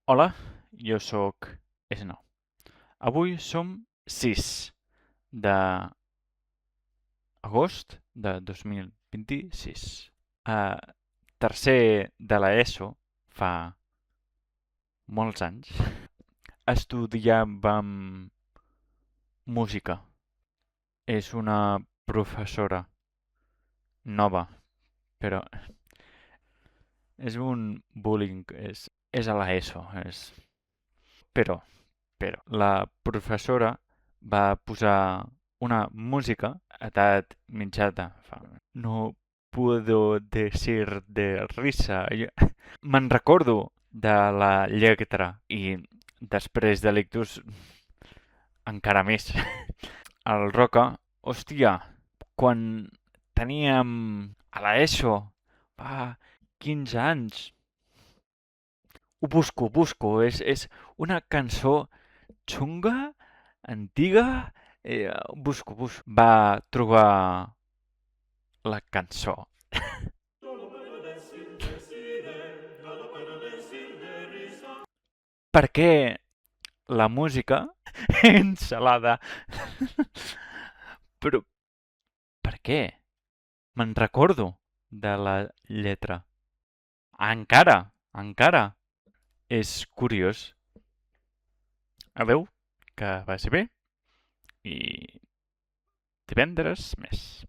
Hola, jo sóc S9. Avui som 6 d'agost de 2026. A tercer de l'ESO, fa molts anys, estudiàvem música. És una professora nova, però és un bullying, és a l'ESO, Però, la professora va posar una música a edat mitjana. No puedo decir de risa. Me'n recordo de la lletra i després de l'ictus encara més. El Roca, hòstia, quan teníem a l'ESO, fa 15 anys, ho busco, és una cançó xunga, antiga, busco. Va trobar la cançó. Per què la música ensalada? Però per què? Me'n recordo de la lletra. Encara. És curiós. Adeu, que vagi bé i divendres més.